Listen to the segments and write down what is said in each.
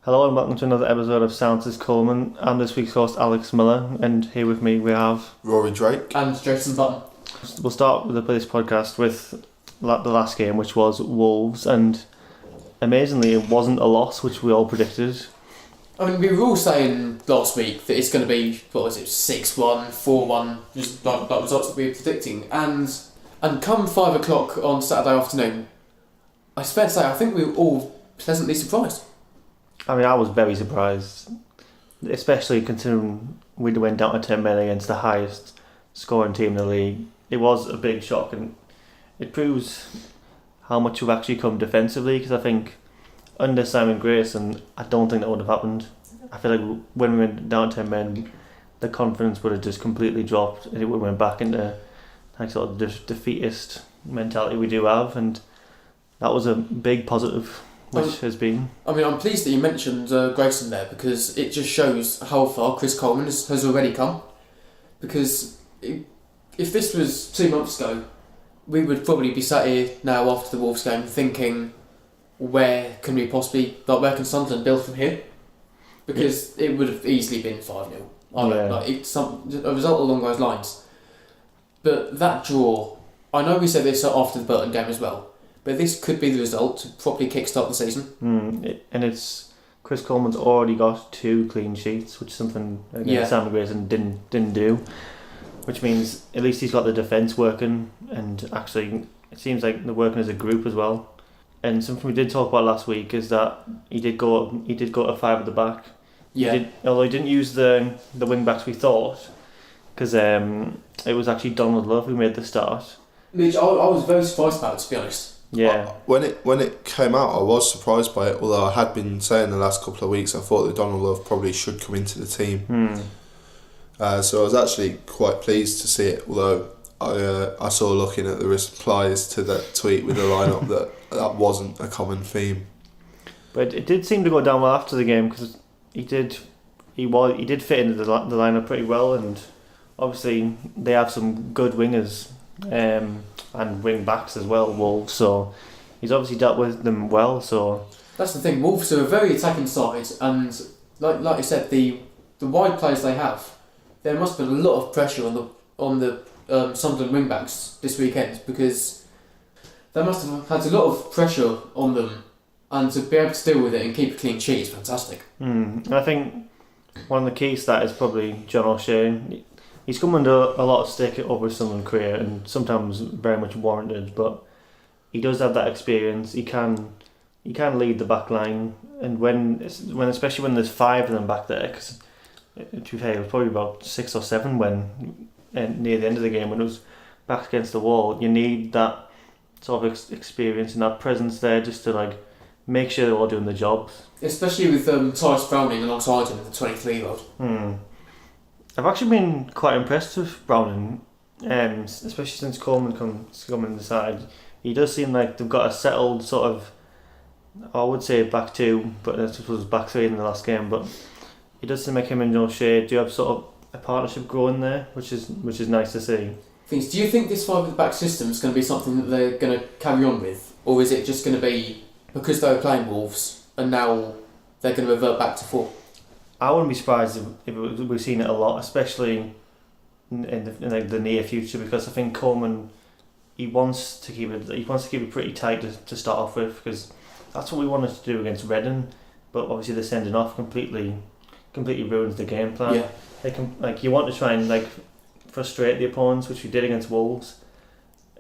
Hello and welcome to another episode of Sounds is Coleman. I'm this week's host Alex Miller, and here with me we have Rory Drake and Jason Button. We'll start with this podcast with the last game, which was Wolves, and amazingly it wasn't a loss, which we all predicted. I mean, we were all saying last week that it's going to be, 6-1, 4-1, just like results that we were predicting, and come 5 o'clock on Saturday afternoon, it's fair to say I think we were all pleasantly surprised. I mean, I was very surprised, especially considering we went down to 10 men against the highest scoring team in the league. It was a big shock, and it proves how much we've actually come defensively, because I think under Simon Grayson, I don't think that would have happened. I feel like when we went down to 10 men, the confidence would have just completely dropped, and it would have went back into like sort of the defeatist mentality we do have, and that was a big positive. Which has been. I mean, I'm pleased that you mentioned Grayson there, because it just shows how far Chris Coleman has already come. Because if this was 2 months ago, we would probably be sat here now after the Wolves game thinking, where can Sunderland build from here? Because it would have easily been 5-0. A result along those lines. But that draw, I know we said this after the Burton game as well, but this could be the result to properly kickstart the season. And it's Chris Coleman's already got 2 clean sheets, which is something Simon Grayson didn't do. Which means at least he's got the defence working, and actually it seems like they're working as a group as well. And something we did talk about last week is that he did go to 5 at the back. Yeah. Although he didn't use the wing backs we thought, because it was actually Donald Love who made the start. Which I was very surprised about, to be honest. Yeah. When it came out, I was surprised by it. Although I had been saying the last couple of weeks, I thought that Donald Love probably should come into the team. So I was actually quite pleased to see it. Although I saw, looking at the replies to that tweet with the lineup, that wasn't a common theme. But it did seem to go down well after the game, because he did fit into the lineup pretty well, and obviously they have some good wingers. And wing backs as well, Wolves, so he's obviously dealt with them well. So that's the thing, Wolves are a very attacking side, and like you said, the wide players they have, there must have been a lot of pressure on the Sunderland wing backs this weekend, because they must have had a lot of pressure on them, and to be able to deal with it and keep a clean sheet is fantastic. I think one of the keys to that is probably John O'Shea. He's come under a lot of stick over his Sunderland career, and sometimes very much warranted, but he does have that experience. He can lead the back line, and especially when there's 5 of them back there, because to be fair, it was probably about 6 or 7 when near the end of the game when it was back against the wall. You need that sort of experience and that presence there just to make sure they're all doing the job. Especially with Tyus Browning alongside him, the 23-year-old. I've actually been quite impressed with Browning, especially since Coleman come in the side. He does seem like they've got a settled sort of, I would say back 2, but it was back 3 in the last game. But it does seem like him and O'Shea do have sort of a partnership growing there, which is nice to see. Do you think this 5 at the back system is going to be something that they're going to carry on with, or is it just going to be because they were playing Wolves and now they're going to revert back to 4? I wouldn't be surprised if we've seen it a lot, especially in the near future, because I think Coleman he wants to keep it pretty tight to start off with, because that's what we wanted to do against Reading, but obviously the sending off completely ruins the game plan. Yeah. You want to try and frustrate the opponents, which we did against Wolves,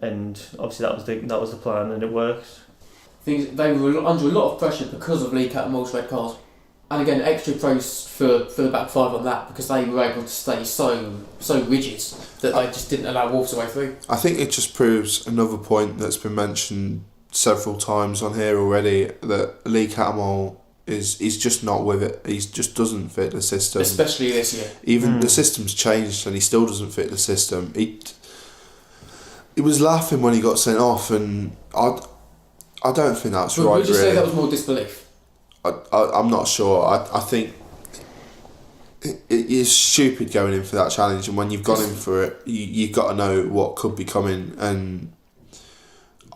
and obviously that was the plan, and it worked. They were under a lot of pressure because of Lee Cattermole's red card. And again, extra praise for the back 5 on that, because they were able to stay so rigid that they just didn't allow Wolves to way through. I think it just proves another point that's been mentioned several times on here already, that Lee Cattermole he's just not with it. He just doesn't fit the system. Especially this year. Even the system's changed and he still doesn't fit the system. He was laughing when he got sent off, and I don't think that's right. Would you say that was more disbelief? I'm not sure. I think it is stupid going in for that challenge, and when you've gone in for it, you've got to know what could be coming. And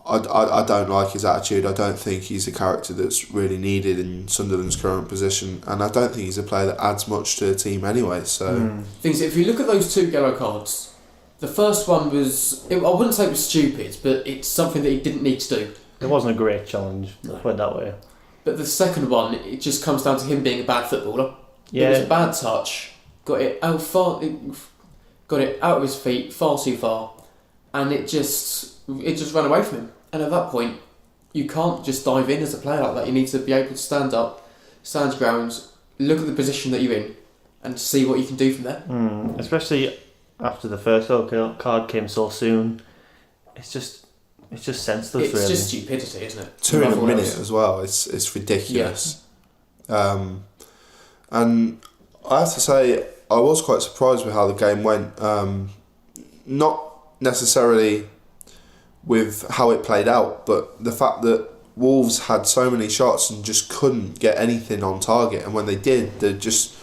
I don't like his attitude. I don't think he's a character that's really needed in Sunderland's current position, and I don't think he's a player that adds much to the team anyway. So, Things if you look at those 2 yellow cards, the first one was I wouldn't say it was stupid, but it's something that he didn't need to do. It wasn't a great challenge, put it that way. But the second one, it just comes down to him being a bad footballer. Yeah. It was a bad touch. Got it out of his feet far too far, and it just ran away from him. And at that point, you can't just dive in as a player like that. You need to be able to stand up, stand your ground, look at the position that you're in, and see what you can do from there. Especially after the first yellow card came so soon, it's just senseless. It's really. just stupidity, isn't it? 2 in a minute as well. It's ridiculous. Yeah. And I have to say, I was quite surprised with how the game went. Not necessarily with how it played out, but the fact that Wolves had so many shots and just couldn't get anything on target, and when they did, they just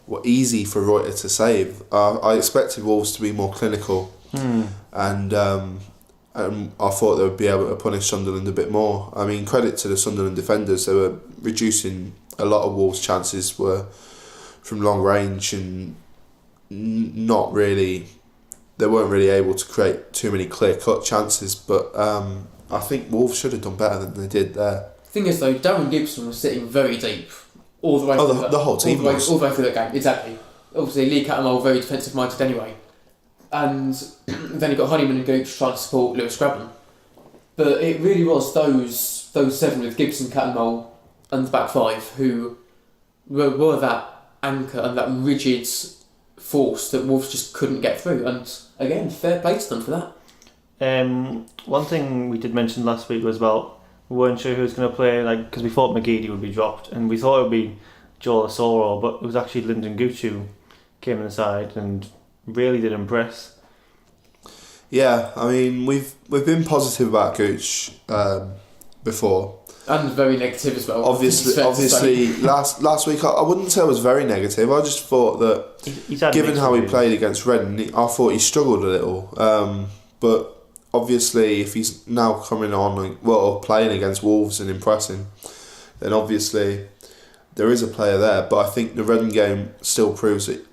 were easy for Reuter to save. I expected Wolves to be more clinical, and I thought they would be able to punish Sunderland a bit more. I mean, credit to the Sunderland defenders, they were reducing a lot of Wolves' chances were from long range, and not really. They weren't really able to create too many clear-cut chances, but I think Wolves should have done better than they did there. The thing is, though, Darren Gibson was sitting very deep all the way through the whole team was. All the way through that game, exactly. Obviously, Lee Cattermole very defensive-minded anyway. And then you got Honeyman and Gooch trying to support Lewis Grabban. But it really was those 7 with Gibson, Cattermole and the back 5 who were that anchor and that rigid force that Wolves just couldn't get through. And again, fair play to them for that. One thing we did mention last week was about we weren't sure who was going to play, because we thought McGeady would be dropped, and we thought it would be Joel Asoro, but it was actually Lyndon Gooch who came in the side and really did impress. Yeah, I mean, we've been positive about Gooch before. And very negative as well. Obviously, last week I wouldn't say I was very negative. I just thought that, given how he played against Reading, I thought he struggled a little. But obviously, if he's now coming on, playing against Wolves and impressing, then obviously there is a player there. But I think the Reading game still proves that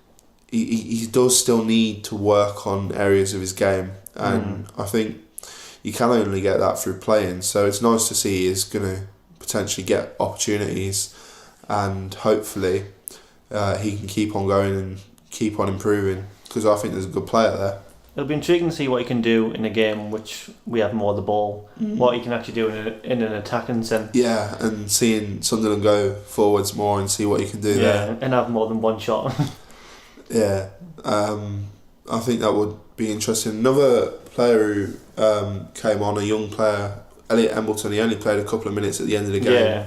he does still need to work on areas of his game, and I think you can only get that through playing. So it's nice to see he's going to potentially get opportunities, and hopefully he can keep on going and keep on improving, because I think there's a good player there. It'll be intriguing to see what he can do in a game which we have more of the ball, what he can actually do in an attacking sense. Yeah, and seeing Sunderland go forwards more and see what he can do there. And have more than one shot. Yeah, I think that would be interesting. Another player who came on, a young player, Elliot Embleton, he only played a couple of minutes at the end of the game.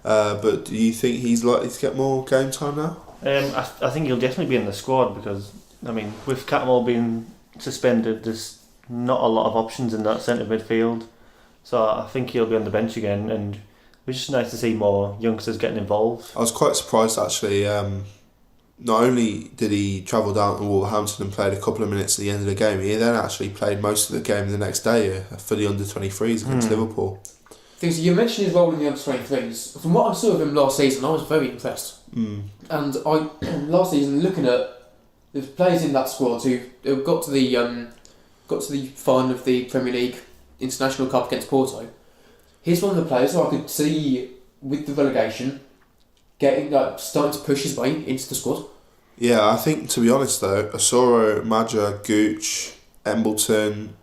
But do you think he's likely to get more game time now? I think he'll definitely be in the squad, because, I mean, with Cattermole being suspended, there's not a lot of options in that centre midfield. So I think he'll be on the bench again, and it's just nice to see more youngsters getting involved. I was quite surprised, actually. Not only did he travel down to Wolverhampton and played a couple of minutes at the end of the game, he then actually played most of the game the next day for the under-23s against Liverpool. Things you mentioned his role in the under-23s. From what I saw of him last season, I was very impressed. And last season, looking at the players in that squad who got to the final of the Premier League International Cup against Porto, he's one of the players who I could see with the relegation starting to push his way into the squad. Yeah, I think, to be honest though, Asoro, Maja, Gooch, Embleton,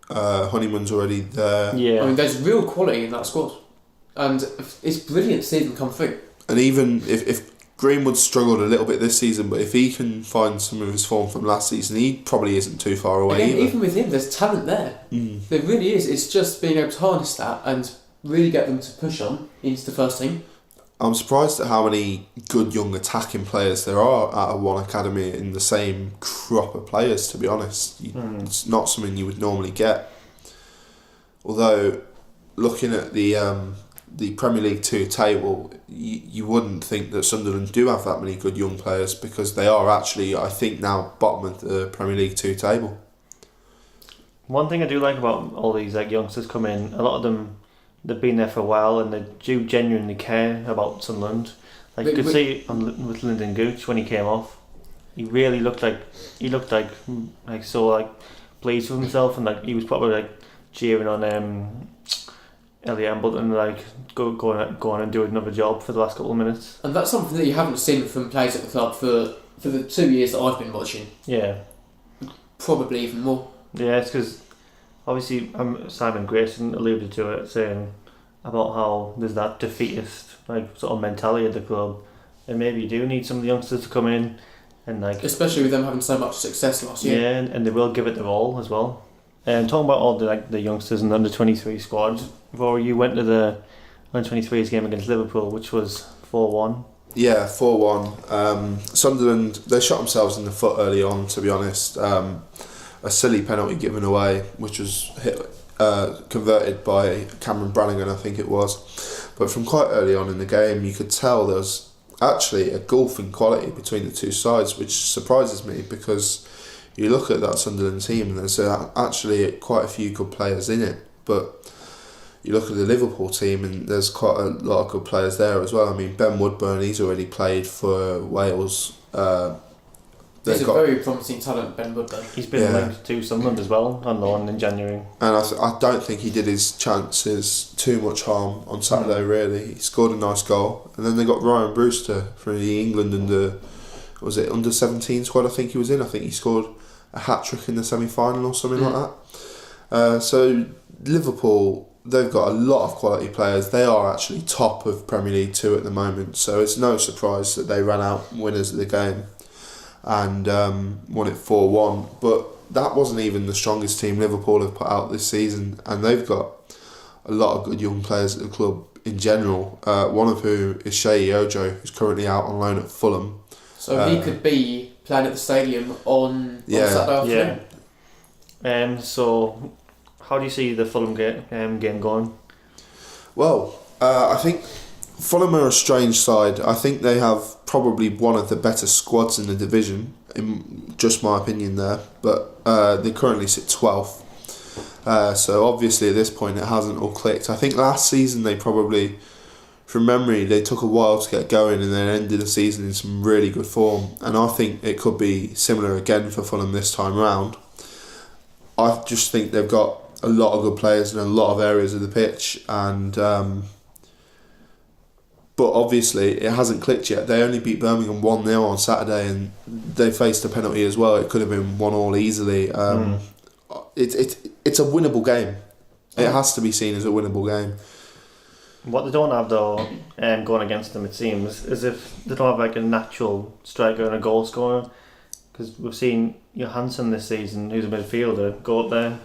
Honeyman's already there. Yeah, I mean, there's real quality in that squad, and it's brilliant to see them come through. And even if Greenwood struggled a little bit this season, but if he can find some of his form from last season, he probably isn't too far away either. Even with him, there's talent there. There really is. It's just being able to harness that and really get them to push on into the first team. I'm surprised at how many good young attacking players there are at a one academy in the same crop of players, to be honest. It's not something you would normally get. Although, looking at the Premier League 2 table, you wouldn't think that Sunderland do have that many good young players, because they are actually, I think, now bottom of the Premier League 2 table. One thing I do like about all these like youngsters come in, a lot of them they've been there for a while and they do genuinely care about Sunderland. Like you could see with Lyndon Gooch when he came off, he really looked like so like pleased with himself, and like he was probably like cheering on Elliot Ambleton, like go on and do another job for the last couple of minutes. And that's something that you haven't seen from players at the club for the 2 years that I've been watching. Yeah. Probably even more. Yeah, it's because obviously Simon Grayson alluded to it, saying about how there's that defeatist like sort of mentality at the club, and maybe you do need some of the youngsters to come in and like, especially with them having so much success last year. Yeah, and they will give it their all as well. And talking about all the youngsters in the under-23 squad, Rory, you went to the under-23s game against Liverpool, which was 4-1. Yeah, 4-1. Sunderland, they shot themselves in the foot early on, to be honest. A silly penalty given away, which was converted by Cameron Brannigan, I think it was. But from quite early on in the game, you could tell there was actually a gulf in quality between the two sides, which surprises me because you look at that Sunderland team and there's actually quite a few good players in it. But you look at the Liverpool team and there's quite a lot of good players there as well. I mean, Ben Woodburn, he's already played for Wales. He's a very promising talent, Ben Woodburn. He's been linked to Sunderland as well on loan in January. And I don't think he did his chances too much harm on Saturday, really. He scored a nice goal. And then they got Ryan Brewster from the England under 17 squad, I think he was in. I think he scored a hat-trick in the semi-final or something like that. So Liverpool, they've got a lot of quality players. They are actually top of Premier League 2 at the moment, so it's no surprise that they ran out winners of the game and won it 4-1. But that wasn't even the strongest team Liverpool have put out this season, and they've got a lot of good young players at the club in general, one of whom is Shea Ojo, who's currently out on loan at Fulham. So he could be playing at the stadium on Saturday afternoon. Yeah. So how do you see the Fulham game going? Well, I think Fulham are a strange side. I think they have probably one of the better squads in the division, in just my opinion there. But they currently sit 12th. So obviously at this point it hasn't all clicked. I think last season they probably, from memory, they took a while to get going and then ended the season in some really good form. And I think it could be similar again for Fulham this time round. I just think they've got a lot of good players in a lot of areas of the pitch, and but obviously it hasn't clicked yet. They only beat Birmingham 1-0 on Saturday, and they faced a penalty as well. It could have been 1-1 easily. It's a winnable game. It has to be seen as a winnable game. What they don't have though, going against them, it seems, is if they don't have like a natural striker and a goal scorer. Because we've seen Johansson this season, who's a midfielder, go up there.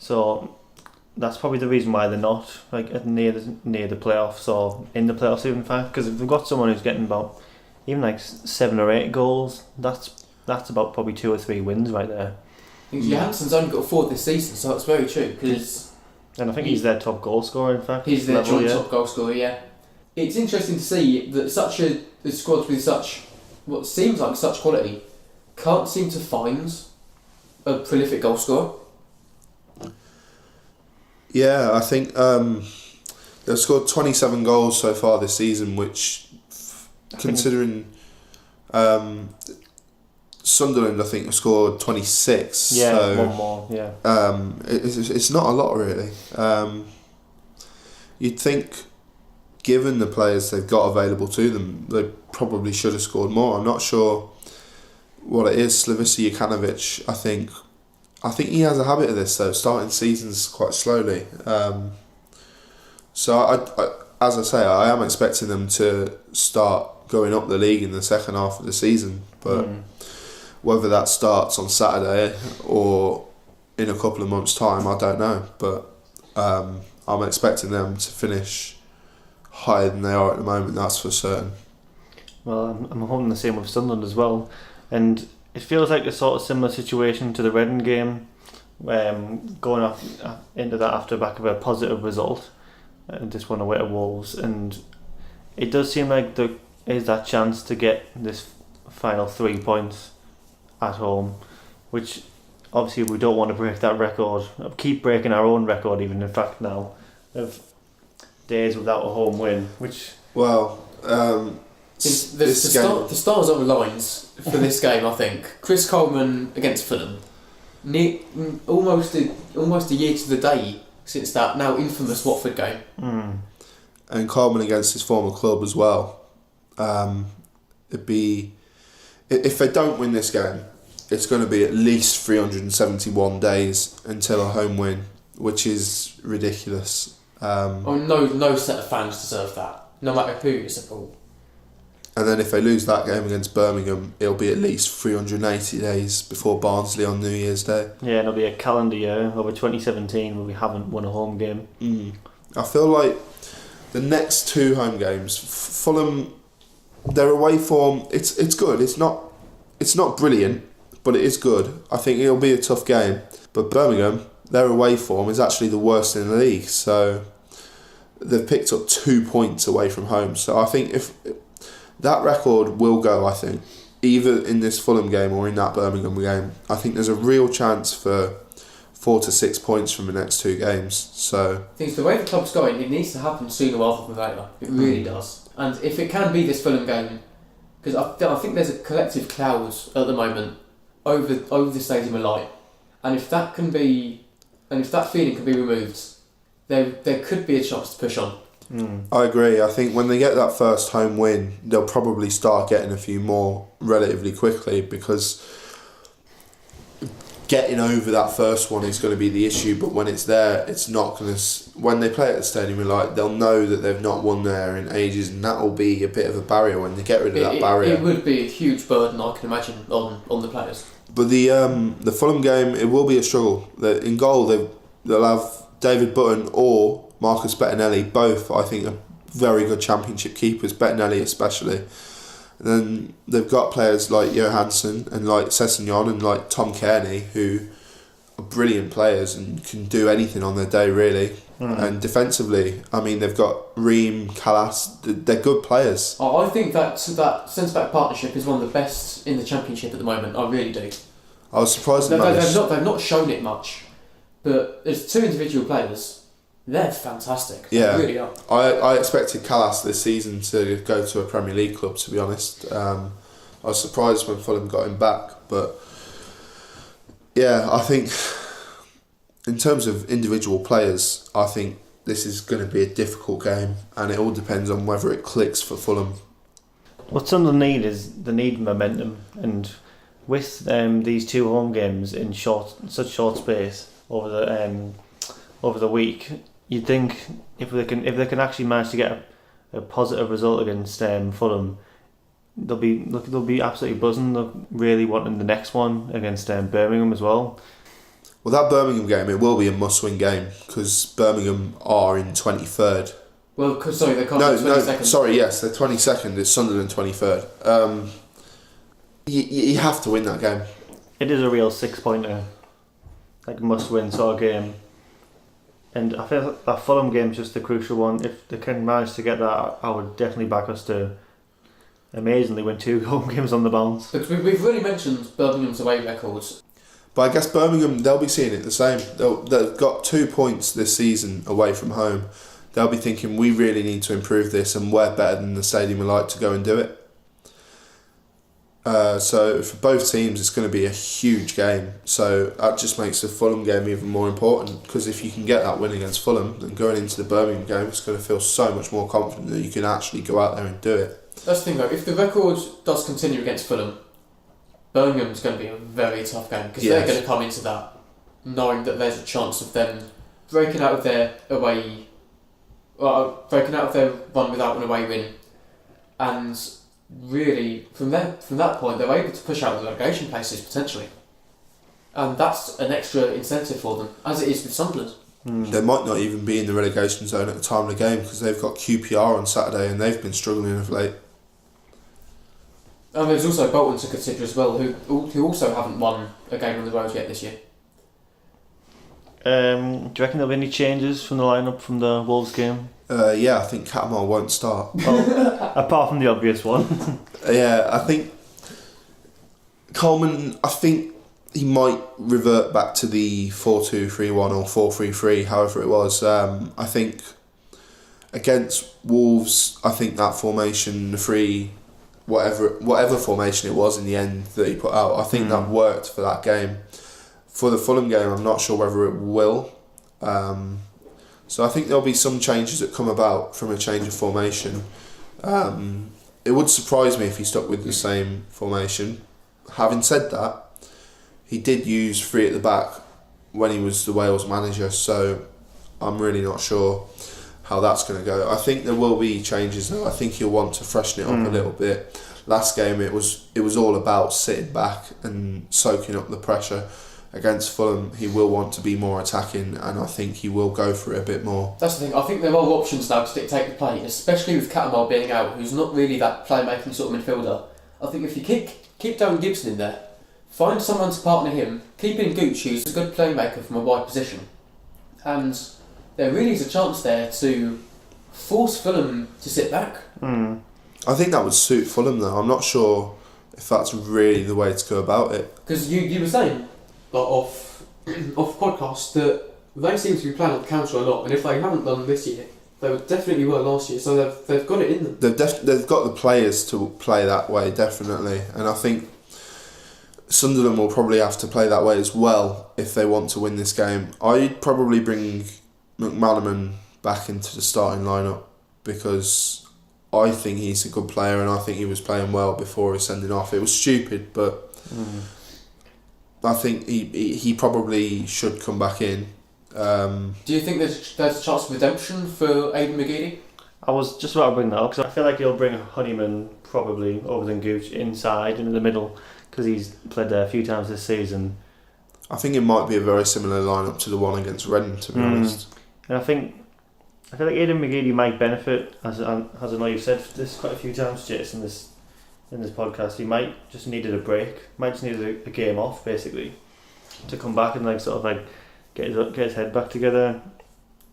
So that's probably the reason why they're not like near the playoffs or in the playoffs even, in fact. Because if they've got someone who's getting about even like 7 or 8 goals, that's about probably 2 or 3 wins right there. I think Johansson's only got 4 this season, so that's very true. And I think he's their top goal scorer, in fact. He's their top goal scorer, yeah. It's interesting to see that such a squad with such what seems like such quality can't seem to find a prolific goal scorer. Yeah, I think they've scored 27 goals so far this season, which, considering Sunderland, I think, have scored 26. Yeah, so, one more, yeah. It's not a lot, really. You'd think, given the players they've got available to them, they probably should have scored more. I'm not sure what it is. Slavisa Jokanovic, I think he has a habit of this, though, starting seasons quite slowly. So, I as I say, I am expecting them to start going up the league in the second half of the season, but whether that starts on Saturday or in a couple of months' time, I don't know. But I'm expecting them to finish higher than they are at the moment, that's for certain. Well, I'm hoping the same with Sunderland as well. And it feels like a sort of similar situation to the Reading game, going off into that after the back of a positive result, and just won away to Wolves. And it does seem like there is that chance to get this final 3 points at home, which obviously we don't want to break that record. Keep breaking our own record, even in fact now, of days without a home win. Which well, the stars on the lines for this game. I think Chris Coleman against Fulham, almost a year to the day since that now infamous Watford game. And Coleman against his former club as well. It'd be, if they don't win this game, it's going to be at least 371 days until a home win, which is ridiculous. No set of fans deserve that, no matter who you support. And then if they lose that game against Birmingham, it'll be at least 380 days before Barnsley on New Year's Day. Yeah, and it'll be a calendar year over 2017 where we haven't won a home game. I feel like the next two home games, Fulham, their away form, it's good. It's not brilliant, but it is good. I think it'll be a tough game. But Birmingham, their away form is actually the worst in the league. So they've picked up 2 points away from home. So I think if that record will go, I think, either in this Fulham game or in that Birmingham game. I think there's a real chance for 4 to 6 points from the next two games. So I think the way the club's going, it needs to happen sooner rather than later. It really does. And if it can be this Fulham game, because I think there's a collective cloud at the moment over the Stadium of Light, and if that feeling can be removed, there could be a chance to push on. I agree. I think when they get that first home win, they'll probably start getting a few more relatively quickly, because getting over that first one is going to be the issue. But when it's there, it's not going to. When they play at the Stadium of Light, they'll know that they've not won there in ages, and that will be a bit of a barrier when they get rid of that barrier. It would be a huge burden, I can imagine, on the players. But the Fulham game, it will be a struggle. In goal, they'll have David Button or Marcus Bettinelli, both I think are very good Championship keepers, Bettinelli especially. And then they've got players like Johansson and like Sessegnon and like Tom Kearney, who are brilliant players and can do anything on their day really. And defensively, I mean, they've got Ream, Callas, they're good players. I think that centre-back partnership is one of the best in the Championship at the moment, I really do. I was surprised they've not shown it much, but there's two individual players. They're fantastic. Yeah, they really are. I expected Callas this season to go to a Premier League club, to be honest. I was surprised when Fulham got him back, but yeah, I think in terms of individual players, I think this is going to be a difficult game, and it all depends on whether it clicks for Fulham. What Sunderland need is they need momentum, and with these two home games in such short space over the week, you'd think if they can actually manage to get a positive result against Fulham, they'll be absolutely buzzing. They're really wanting the next one against Birmingham as well. Well, that Birmingham game, it will be a must-win game because Birmingham are in 23rd. Well, sorry, they can't. No, sorry, yes, they're 22nd. It's Sunderland 23rd. You have to win that game. It is a real 6-pointer, like must-win sort of game. And I feel like that Fulham game is just the crucial one. If they can manage to get that, I would definitely back us to amazingly win 2 home games on the bounce. Because we've really mentioned Birmingham's away records. But I guess Birmingham, they'll be seeing it the same. They've got 2 points this season away from home. They'll be thinking, we really need to improve this, and we're better than the Stadium of Light to go and do it. So for both teams, it's going to be a huge game. So that just makes the Fulham game even more important, because if you can get that win against Fulham, then going into the Birmingham game, it's going to feel so much more confident that you can actually go out there and do it. That's the thing though, if the record does continue against Fulham, Birmingham's going to be a very tough game, because they're going to come into that knowing that there's a chance of them breaking out of their run without an away win, and really from that point they're able to push out the relegation places potentially, and that's an extra incentive for them, as it is with Sunderland. They might not even be in the relegation zone at the time of the game, because they've got QPR on Saturday and they've been struggling of late. And there's also Bolton to consider as well, who also haven't won a game on the road yet this year. Do you reckon there'll be any changes from the lineup from the Wolves game? Yeah, I think Catamar won't start. Well, apart from the obvious one. Yeah, I think Coleman, he might revert back to the 4-2-3-1 or 4-3-3, however it was. I think against Wolves, I think that formation, the whatever formation it was in the end that he put out, I think that worked for that game. For the Fulham game, I'm not sure whether it will. So I think there'll be some changes that come about from a change of formation. It would surprise me if he stuck with the same formation. Having said that, he did use 3 at the back when he was the Wales manager, so I'm really not sure how that's going to go. I think there will be changes though. I think he'll want to freshen it up a little bit. Last game it was all about sitting back and soaking up the pressure. Against Fulham, he will want to be more attacking, and I think he will go for it a bit more. That's the thing. I think there are options now to dictate the play, especially with Catamar being out, who's not really that playmaking sort of midfielder. I think if you keep Darren Gibson in there, find someone to partner him, keep in Gooch, who's a good playmaker from a wide position, and there really is a chance there to force Fulham to sit back. I think that would suit Fulham though. I'm not sure if that's really the way to go about it. Because you were saying off podcast that they seem to be playing on the counter a lot, and if they haven't done this year, they definitely were last year, so they've got it in them. They've got the players to play that way, definitely, and I think Sunderland will probably have to play that way as well if they want to win this game. I'd probably bring McManaman back into the starting lineup because I think he's a good player and I think he was playing well before his sending off. It was stupid, but I think he probably should come back in. Do you think there's a chance of redemption for Aidan McGeady? I was just about to bring that up because I feel like he'll bring Honeyman probably over than Gooch inside and in the middle because he's played there a few times this season. I think it might be a very similar lineup to the one against Reading, to be honest. And I feel like Aidan McGeady might benefit, as I know you've said this quite a few times, Jason, in this podcast. He might just needed a break, might just needed a game off basically to come back and get his head back together.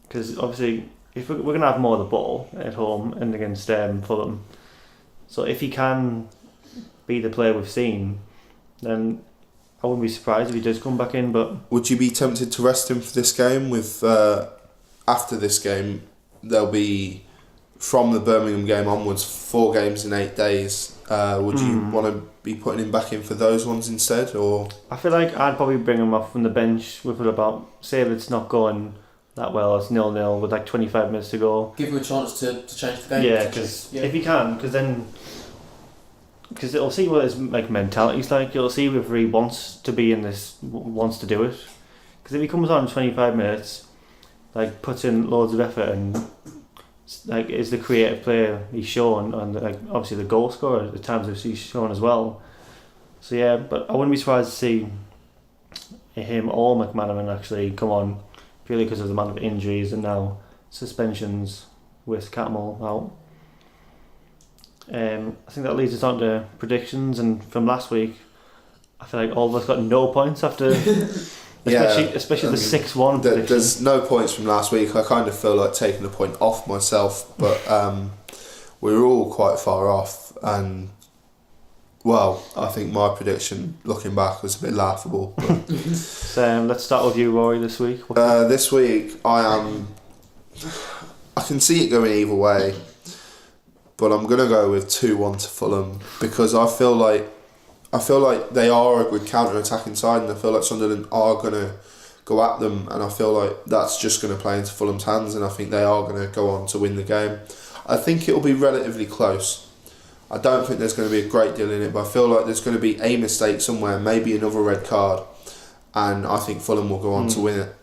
Because obviously, if we're gonna have more of the ball at home and against Fulham, so if he can be the player we've seen, then I wouldn't be surprised if he does come back in. But would you be tempted to rest him for this game? With after this game, there'll be from the Birmingham game onwards 4 games in 8 days. Would you want to be putting him back in for those ones instead, or? I feel like I'd probably bring him off from the bench with about, say if it's not going that well, it's 0-0 with like 25 minutes to go. Give him a chance to change the game. Yeah, because if he can, because it'll see what his mentality's like. It'll see if he wants to be in this, wants to do it. Because if he comes on in 25 minutes, puts in loads of effort and is the creative player he's shown, and obviously the goal scorer at the times that he's shown as well. So yeah, but I wouldn't be surprised to see him or McManaman actually come on purely because of the amount of injuries and now suspensions with Catmull out. I think that leads us on to predictions, and from last week I feel like all of us got no points after especially the 6-1 prediction. There's no points from last week. I kind of feel like taking a point off myself, but we were all quite far off, and well, I think my prediction looking back was a bit laughable. But so let's start with you, Rory, this week. This week I can see it going either way, but I'm going to go with 2-1 to Fulham because I feel like they are a good counter-attacking side, and I feel like Sunderland are going to go at them, and I feel like that's just going to play into Fulham's hands, and I think they are going to go on to win the game. I think it'll be relatively close. I don't think there's going to be a great deal in it, but I feel like there's going to be a mistake somewhere, maybe another red card, and I think Fulham will go on to win it.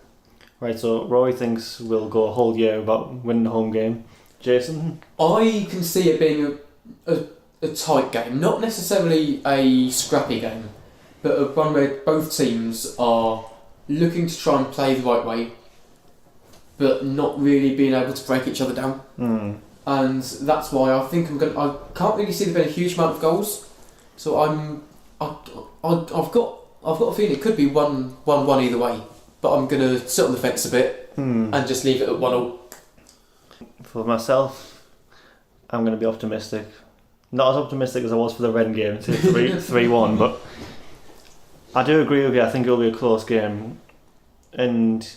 Right, so Rory thinks we'll go a whole year about winning the home game. Jason? I can see it being a tight game, not necessarily a scrappy game, but one where both teams are looking to try and play the right way, but not really being able to break each other down. And that's why I think I can't really see there being a huge amount of goals. So I've got a feeling it could be 1-1 either way, but I'm gonna sit on the fence a bit and just leave it at 1-1. For myself, I'm going to be optimistic. Not as optimistic as I was for the Reading game, to 3-1, but I do agree with you. I think it'll be a close game, and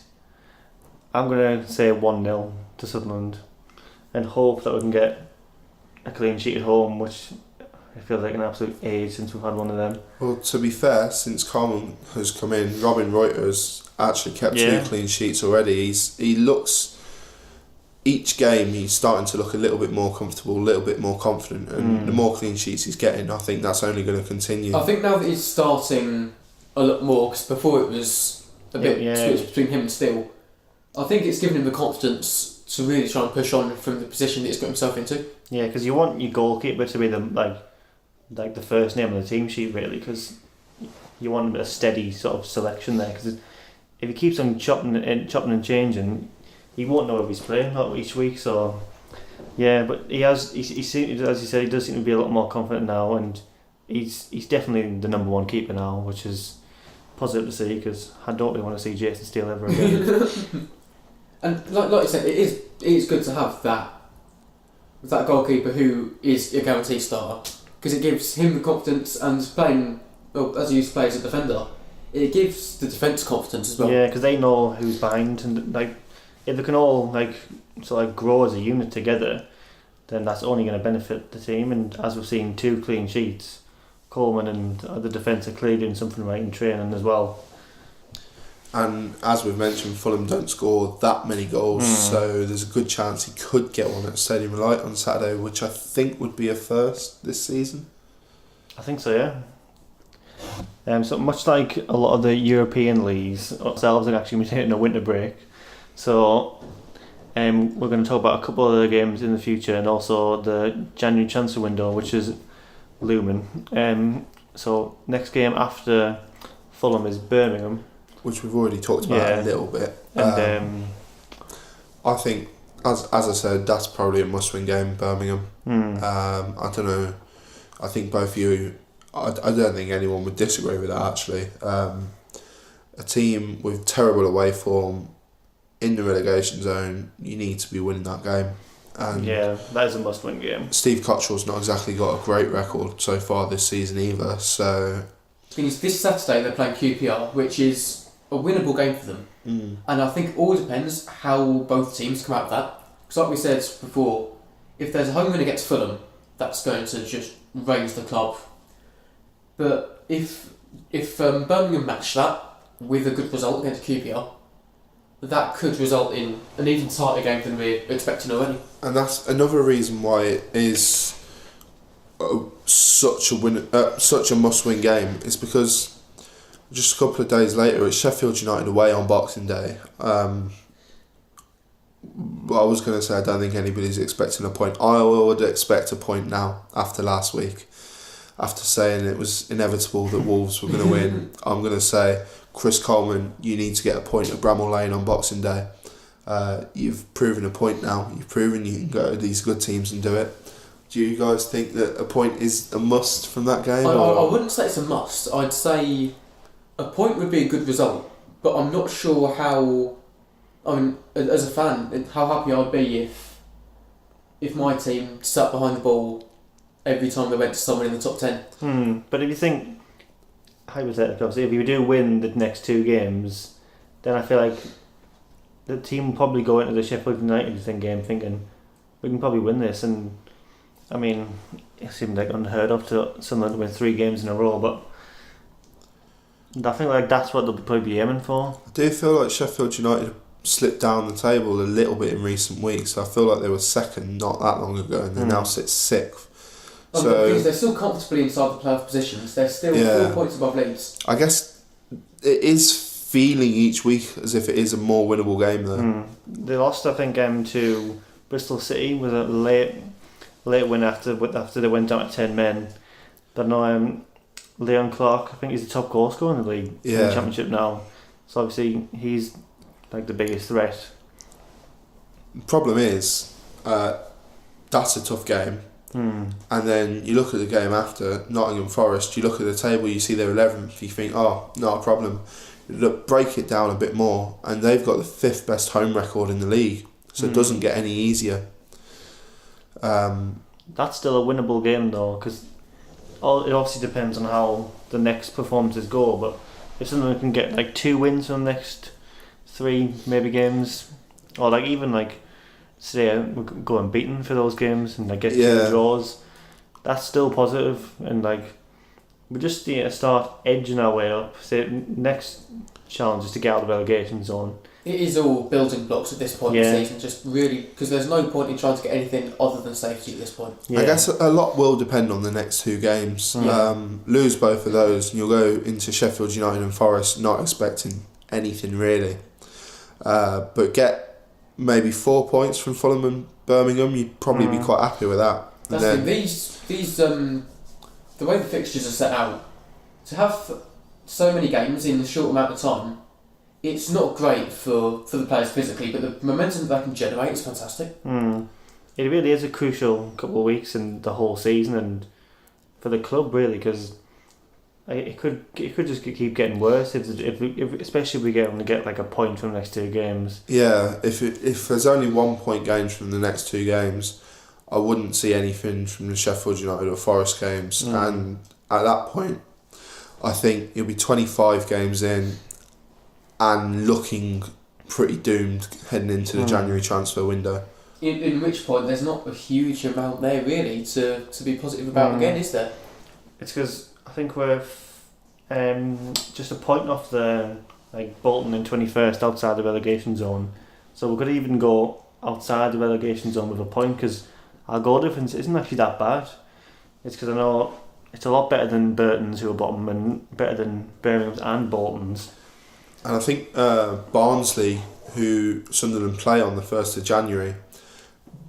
I'm going to say 1-0 to Sunderland, and hope that we can get a clean sheet at home, which it feels like an absolute age since we've had one of them. Well, to be fair, since Coleman has come in, Robin Reuter's actually kept 2 clean sheets already. He looks, each game he's starting to look a little bit more comfortable, a little bit more confident, and the more clean sheets he's getting, I think that's only going to continue. I think now that he's starting a lot more, because before it was a bit switched between him and Steele, I think it's given him the confidence to really try and push on from the position that he's got himself into. Yeah, because you want your goalkeeper to be the first name on the team sheet, really, because you want a steady sort of selection there. Because if he keeps on chopping and changing, he won't know if he's playing each week. So yeah, but he seems, as you said, he does seem to be a lot more confident now, and he's definitely the number 1 keeper now, which is positive to see, because I don't really want to see Jason Steele ever again. And like you said, it is good to have that goalkeeper who is a guaranteed starter, because it gives him the confidence, and playing, well, as he used to play as a defender, it gives the defence confidence as well. Yeah, because they know who's behind, and if they can all sort of grow as a unit together, then that's only going to benefit the team. And as we've seen, 2 clean sheets, Coleman and the defence are clearly doing something right in training as well. And as we've mentioned, Fulham don't score that many goals, so there's a good chance he could get one at Stadium of Light on Saturday, which I think would be a first this season. I think so, yeah. So much like a lot of the European leagues, ourselves are actually taking a winter break. So we're going to talk about a couple of other games in the future, and also the January transfer window, which is looming. So next game after Fulham is Birmingham, which we've already talked about a little bit. And I think, as I said, that's probably a must-win game, Birmingham. I don't know. I think both of you, I don't think anyone would disagree with that, actually. A team with terrible away form in the relegation zone, you need to be winning that game. And yeah, that is a must-win game. Steve Cottrell's not exactly got a great record so far this season either, so... This Saturday they're playing QPR, which is a winnable game for them. And I think it all depends how both teams come out of that. Because like we said before, if there's a home win against Fulham, that's going to just raise the club. But if Birmingham match that with a good result against QPR, that could result in an even tighter game than we're expecting already. And that's another reason why it is such a must-win game, is because just a couple of days later it's Sheffield United away on Boxing Day. I was going to say I don't think anybody's expecting a point. I would expect a point now after last week. After saying it was inevitable that Wolves were going to win, I'm going to say, Chris Coleman, you need to get a point at Bramall Lane on Boxing Day. You've proven a point now. You've proven you can go to these good teams and do it. Do you guys think that a point is a must from that game? I wouldn't say it's a must. I'd say a point would be a good result, but I'm not sure how... I mean, as a fan, how happy I'd be if my team sat behind the ball every time they went to someone in the top 10. But if you think, hypothetically, if you do win the next 2 games, then I feel like the team will probably go into the Sheffield United game thinking, we can probably win this. And I mean, it seemed like unheard of to someone to win 3 games in a row, but I think that's what they'll probably be aiming for. I do feel like Sheffield United slipped down the table a little bit in recent weeks. I feel like they were second not that long ago, and they now sit 6th. So they're still comfortably inside the playoff positions. They're still 4 points above Leeds. I guess it is feeling each week as if it is a more winnable game though. They lost, I think, to Bristol City with a late win after they went down to 10 men. But no, Leon Clark, I think he's the top goal scorer in the league in the Championship now. So obviously he's like the biggest threat. Problem is, that's a tough game. And then you look at the game after, Nottingham Forest, you look at the table, you see they're 11th, you think, oh, not a problem. Look, break it down a bit more, and they've got the 5th best home record in the league, so it doesn't get any easier. That's still a winnable game though, because it obviously depends on how the next performances go, but if Sunderland can get like 2 wins from the next 3 maybe games, or like even like say we go unbeaten for those games and like get 2 draws, that's still positive, and like we just need to start edging our way up. Say next challenge is to get out of the relegation zone. It is all building blocks at this point in the season, just really, because there's no point in trying to get anything other than safety at this point. Yeah. I guess a lot will depend on the next 2 games. Lose both of those and you'll go into Sheffield United and Forest not expecting anything really. But get maybe 4 points from Fulham and Birmingham, you'd probably be quite happy with that. That's the thing, these the way the fixtures are set out, to have so many games in a short amount of time, it's not great for the players physically, but the momentum that they can generate is fantastic. It really is a crucial couple of weeks in the whole season, and for the club really, because it could just keep getting worse if especially if we only get like a point from the next 2 games. Yeah, if there's only 1 point games from the next 2 games, I wouldn't see anything from the Sheffield United or Forest games, and at that point, I think you'll be 25 games in and looking pretty doomed heading into the January transfer window. In which point, there's not a huge amount there really to be positive about again, is there? It's because I think we're just a point off the like Bolton in 21st outside the relegation zone, so we could even go outside the relegation zone with a point, because our goal difference isn't actually that bad. It's because I know it's a lot better than Burton's, who are bottom, and better than Birmingham's and Bolton's. And I think Barnsley, who Sunderland play on the 1st of January,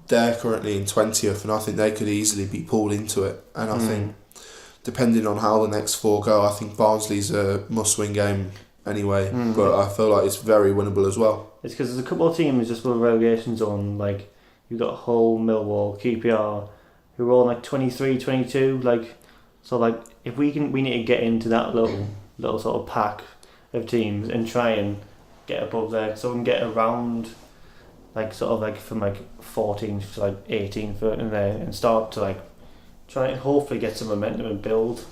they're currently in 20th, and I think they could easily be pulled into it. And I think, depending on how the next 4 go, I think Barnsley's a must-win game anyway, but I feel like it's very winnable as well. It's because there's a couple of teams just with a relegation zone, like you've got Hull, Millwall, QPR, who are all like 23, 22, like, so like if we need to get into that little sort of pack of teams and try and get above there, so we can get around like sort of like from like 14th to like 18th in there, and start to like try and hopefully get some momentum and build.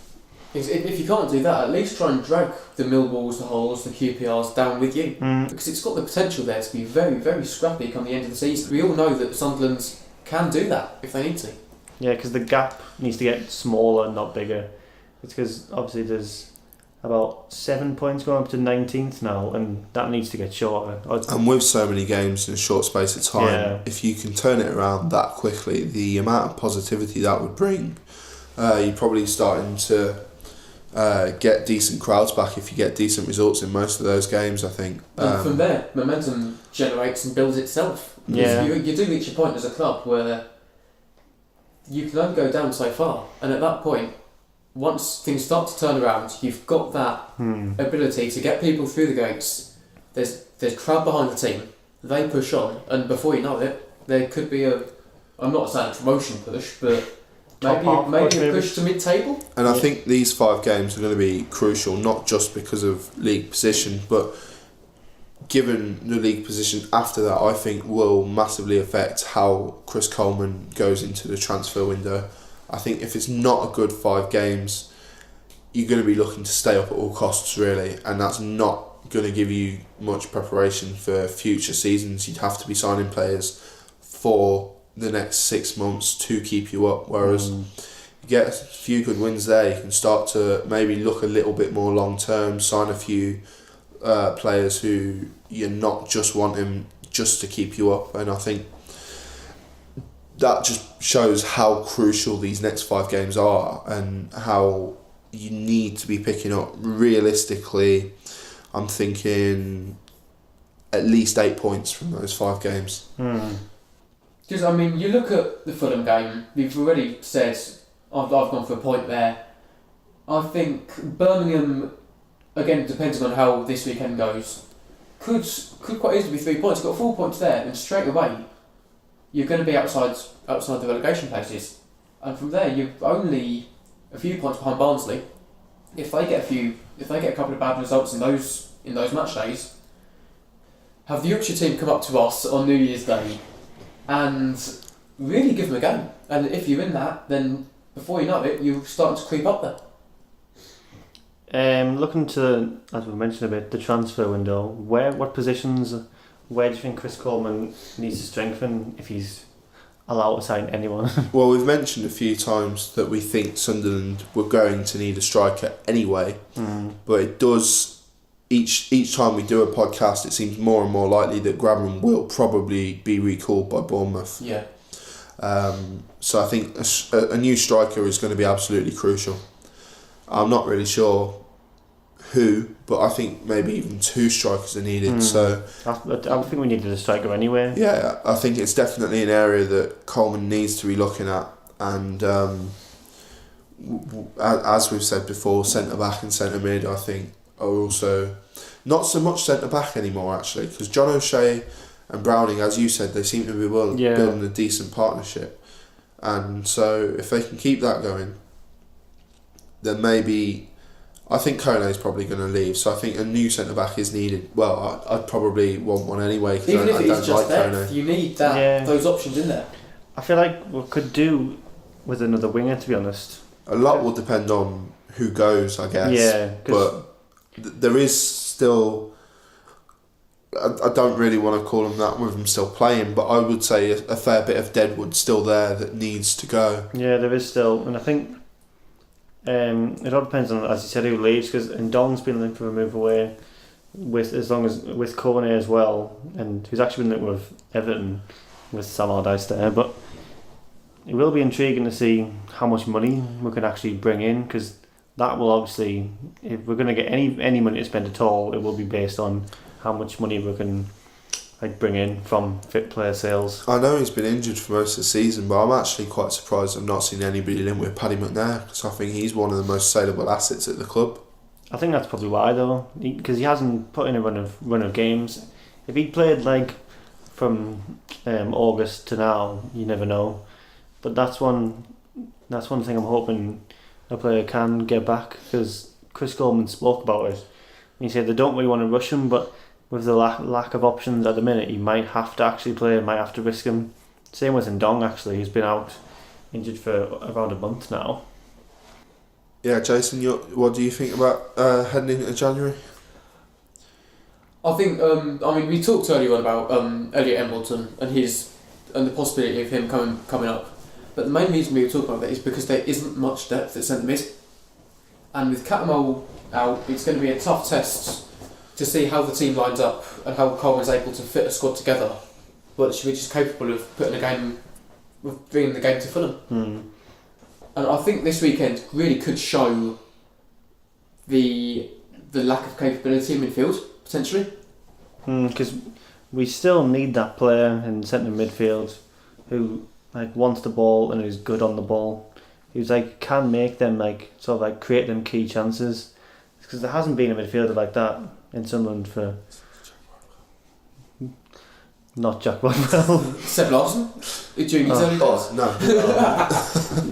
If you can't do that, at least try and drag the Millwalls, the Hulls, the QPRs down with you, because it's got the potential there to be very, very scrappy come the end of the season. We all know that Sunderland can do that if they need to. Yeah, because the gap needs to get smaller, not bigger. It's because obviously there's about 7 points going up to 19th now, and that needs to get shorter. And with so many games in a short space of time, if you can turn it around that quickly, the amount of positivity that would bring, you're probably starting to get decent crowds back if you get decent results in most of those games, I think. And from there, momentum generates and builds itself. You do reach a point as a club where you can only go down so far, and at that point, once things start to turn around, you've got that ability to get people through the gates. There's crowd behind the team, they push on, and before you know it, there could be I'm not saying a promotion push, but maybe a push to mid-table. And I think these 5 games are going to be crucial, not just because of league position, but given the league position after that, I think will massively affect how Chris Coleman goes into the transfer window. I think if it's not a good 5 games, you're going to be looking to stay up at all costs, really, and that's not going to give you much preparation for future seasons. You'd have to be signing players for the next 6 months to keep you up, whereas you get a few good wins there, you can start to maybe look a little bit more long term, sign a few players who you're not just wanting just to keep you up, and I think that just shows how crucial these next 5 games are and how you need to be picking up. Realistically, I'm thinking at least 8 points from those 5 games. Because, I mean, you look at the Fulham game, we've already said, I've gone for a point there. I think Birmingham, again, depending on how this weekend goes, could quite easily be 3 points. You've got 4 points there, and straight away, you're going to be outside the relegation places, and from there you're only a few points behind Barnsley. If they get a couple of bad results in those match days, have the Yorkshire team come up to us on New Year's Day and really give them a go. And if you're in that, then before you know it, you're starting to creep up there. Looking to, as we mentioned a bit, the transfer window. What positions? Where do you think Chris Coleman needs to strengthen if he's allowed to sign anyone? Well, we've mentioned a few times that we think Sunderland were going to need a striker anyway, but it does. Each time we do a podcast, it seems more and more likely that Grabban will probably be recalled by Bournemouth. Yeah. So I think a new striker is going to be absolutely crucial. I'm not really sure who, but I think maybe even 2 strikers are needed. So I think we needed a striker anyway. yeah, I think it's definitely an area that Coleman needs to be looking at, and as we've said before, centre back and centre mid I think are also not so much centre back anymore actually, because John O'Shea and Browning, as you said, they seem to be building a decent partnership, and so if they can keep that going, then maybe I think Kone's probably going to leave, so I think a new centre back is needed. Well, I'd probably want one anyway, because even if I it don't is just like Kone. depth, you need those options in there. I feel like we could do with another winger, to be honest. A lot will depend on who goes, I guess. Yeah, but there is still. I don't really want to call him that with him still playing, but I would say a fair bit of deadwood still there that needs to go. Yeah, there is still, and I think it all depends on, as you said, who leaves, because Ndong's been linked for a move away with Coleman as well, and who's actually been linked with Everton with Sam Allardyce there, but it will be intriguing to see how much money we can actually bring in, because that will obviously, if we're going to get any money to spend at all, it will be based on how much money we can bring in from fit player sales. I know he's been injured for most of the season, but I'm actually quite surprised I've not seen anybody linked with Paddy McNair, because I think he's one of the most saleable assets at the club. I think that's probably why though, because he hasn't put in a run of games. If he played from August to now, you never know. But that's one thing I'm hoping a player can get back, because Chris Coleman spoke about it. He said they don't really want to rush him, but with the lack of options at the minute, he might have to actually play, might have to risk him. Same with Ndong actually, he's been out injured for around a month now. Yeah, Jason, what do you think about heading into January? I think, we talked earlier on about Elliot Embleton and the possibility of him coming up. But the main reason we were talking about that is because there isn't much depth at centre mid. And with Catamol out, it's going to be a tough test to see how the team lines up and how Coleman's able to fit a squad together, which is capable of bringing the game to Fulham. And I think this weekend really could show the lack of capability in midfield, potentially. Because we still need that player in centre midfield who wants the ball and who's good on the ball, who's can make them create them key chances, because there hasn't been a midfielder like that in Sunderland for not Jack Rodwell. Seb Larson during his early days.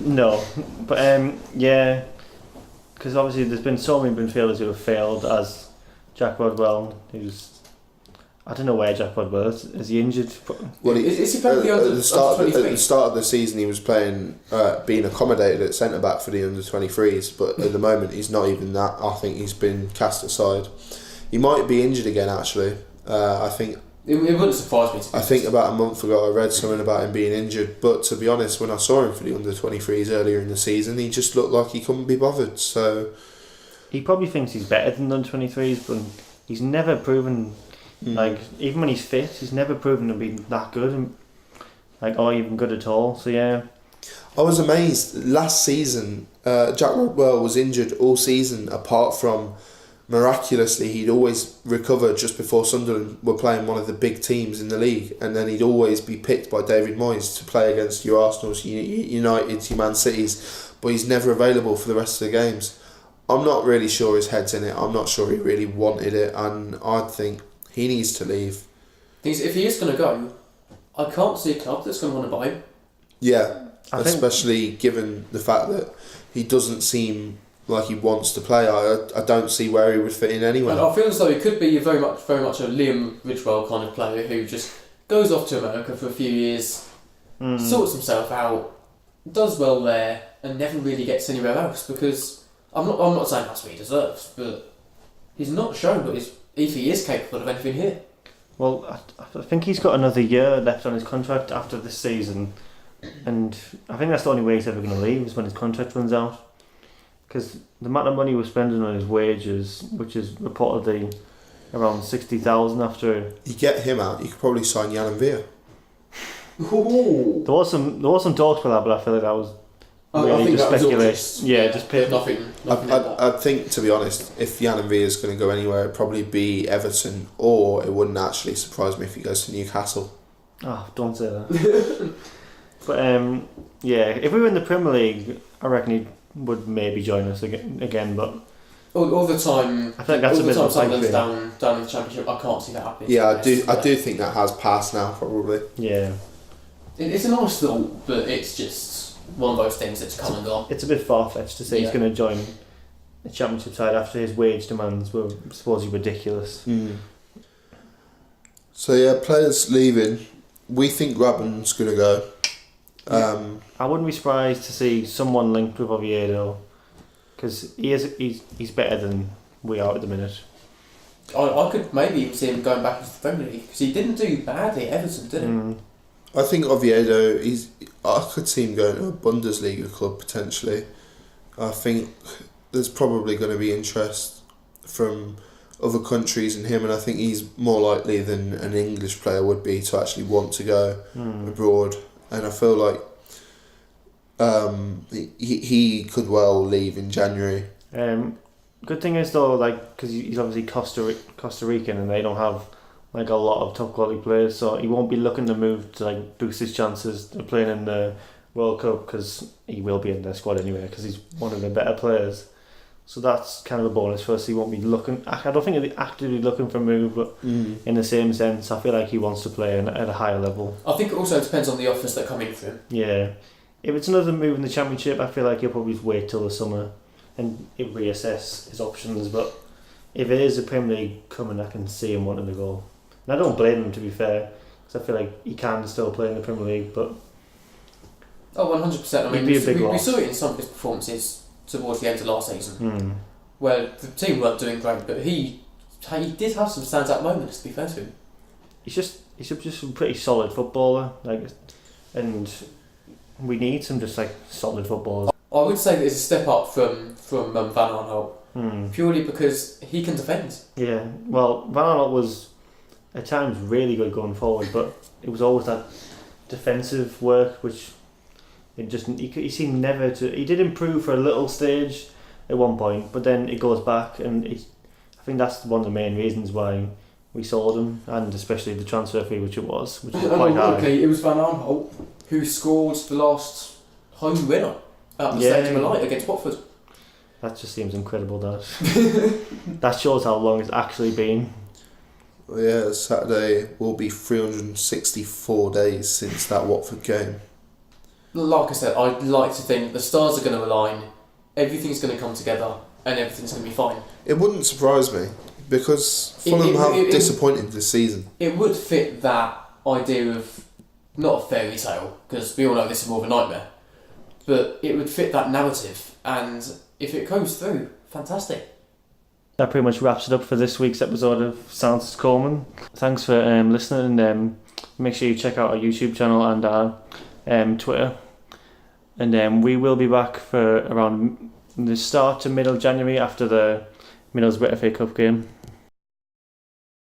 No, but yeah, because obviously there's been so many midfielders who have failed as Jack Rodwell, who's, I don't know where Jack Rodwell is. Is he injured? Well, is he playing at the start of the season he was playing, being accommodated at centre back for the under 23s, but at the moment he's not even that. I think he's been cast aside. He might be injured again actually. I think it wouldn't surprise me. I think about a month ago I read something about him being injured, but to be honest, when I saw him for the under 23s earlier in the season, he just looked like he couldn't be bothered. So he probably thinks he's better than the under 23s, but he's never proven. Even when he's fit, he's never proven to be that good, or even good at all. So yeah, I was amazed. Last season, Jack Rodwell was injured all season, apart from miraculously he'd always recover just before Sunderland were playing one of the big teams in the league, and then he'd always be picked by David Moyes to play against your Arsenals, Uniteds, your Man Cities, but he's never available for the rest of the games. I'm not really sure his head's in it. I'm not sure he really wanted it, and I think he needs to leave. If he is going to go, I can't see a club that's going to want to buy him. Yeah, especially given the fact that he doesn't seem like he wants to play. I don't see where he would fit in anyway. And I feel as though he could be very much a Liam Ridgewell kind of player who just goes off to America for a few years, sorts himself out, does well there, and never really gets anywhere else, because I'm not saying that's what he deserves, but he's not shown what if he is capable of anything here. Well, I think he's got another year left on his contract after this season, and I think that's the only way he's ever going to leave is when his contract runs out. Because the amount of money we're spending on his wages, which is reportedly around 60,000 after. You get him out, you could probably sign Jan and Villa. Ooh. There was some talks for that, but I feel like that was really I think just that was all speculation. Just pick. nothing. I think, to be honest, if Jan and Villa is going to go anywhere, it'd probably be Everton, or it wouldn't actually surprise me if he goes to Newcastle. Oh, don't say that. But if we were in the Premier League, I reckon he would maybe join us again. But all the time, I think that's a bit of a Sunderland's down in the Championship. I can't see that happening. Yeah, I do think that has passed now, probably. Yeah, it's a nice thought, but it's just one of those things that's come and gone. it's a bit far-fetched to say he's going to join the Championship side after his wage demands were supposedly ridiculous. So yeah, players leaving. We think Graben's going to go. I wouldn't be surprised to see someone linked with Oviedo, because he's better than we are at the minute. I could maybe even see him going back into the Premier League, because he didn't do badly at Everton, did he? I think Oviedo, I could see him going to a Bundesliga club potentially. I think there's probably going to be interest from other countries in him, and I think he's more likely than an English player would be to actually want to go abroad. And I feel like he could well leave in January. Good thing is though, like, because he's obviously Costa Rican and they don't have like a lot of top quality players, so he won't be looking to move to like boost his chances of playing in the World Cup, because he will be in their squad anyway because he's one of the better players. So that's kind of a bonus for us. He won't be looking. I don't think he'll be actively looking for a move, but in the same sense, I feel like he wants to play at a higher level. I think it also depends on the offers that come in for him. Yeah, if it's another move in the Championship, I feel like he'll probably wait till the summer and reassess his options. But if it is a Premier League coming, I can see him wanting to go. And I don't blame him, to be fair, because I feel like he can still play in the Premier League. But 100%. I mean, we saw it in some of his performances towards the end of last season, where the team weren't doing great, but he did have some standout moments, to be fair to him. He's just a pretty solid footballer, and we need some just like solid footballers. I would say that it's a step up from Van Aanholt, purely because he can defend. Yeah, well, Van Aanholt was at times really good going forward, but it was always that defensive work which he seemed never to. He did improve for a little stage at one point, but then it goes back, and I think that's one of the main reasons why we sold him, and especially the transfer fee which was quite high. It was Van Aanholt who scored the last home winner at the Stadium of Light against Watford. That just seems incredible. That shows how long it's actually been. Well, yeah, Saturday will be 364 days since that Watford game. Like I said, I'd like to think the stars are going to align, everything's going to come together, and everything's going to be fine. It wouldn't surprise me, because Fulham have disappointed this season. It would fit that idea of, not a fairy tale, because we all know this is more of a nightmare, but it would fit that narrative, and if it goes through, fantastic. That pretty much wraps it up for this week's episode of Sounds Coleman. Thanks for listening, and make sure you check out our YouTube channel and our Twitter, and we will be back for around the start to middle of January after the Middlesbrough FA Cup game.